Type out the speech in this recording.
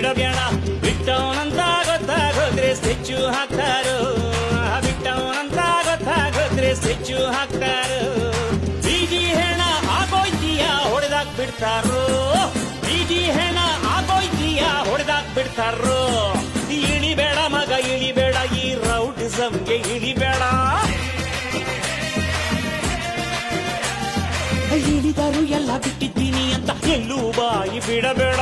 ಬಿಡಬೇಡ. ಬಿಟ್ಟವನಂತ ಗೊತ್ತಾಗೋದ್ರೆ sketch ಹಾಕ್ತಾರೋ, ಬಿಟ್ಟವನಂತ ಗೊತ್ತಾಗೋದ್ರೆ sketch ಹಾಕ್ತಾರೋ. ಬೀದಿ ಹೆಣ ಆಗೋಯ್ತೀಯ ಹೊಡೆದಾಕ್ ಬಿಡ್ತಾರೋ, ಬೀದಿ ಹೆಣ ಆಗೋಯ್ತೀಯ ಹೊಡೆದಾಕ್ ಬಿಡ್ತಾರೋ. ಇಳಿಬೇಡ ಮಗ ಇಳಿಬೇಡ, ಈ ರೌಡಿಸಮ್ಗೆ ಇಳಿಬೇಡ. ಇಳಿದರು ಎಲ್ಲ ಬಿಟ್ಟಿದ್ದೀನಿ ಅಂತ ಎಲ್ಲೂ ಬಾಯಿ ಬಿಡಬೇಡ.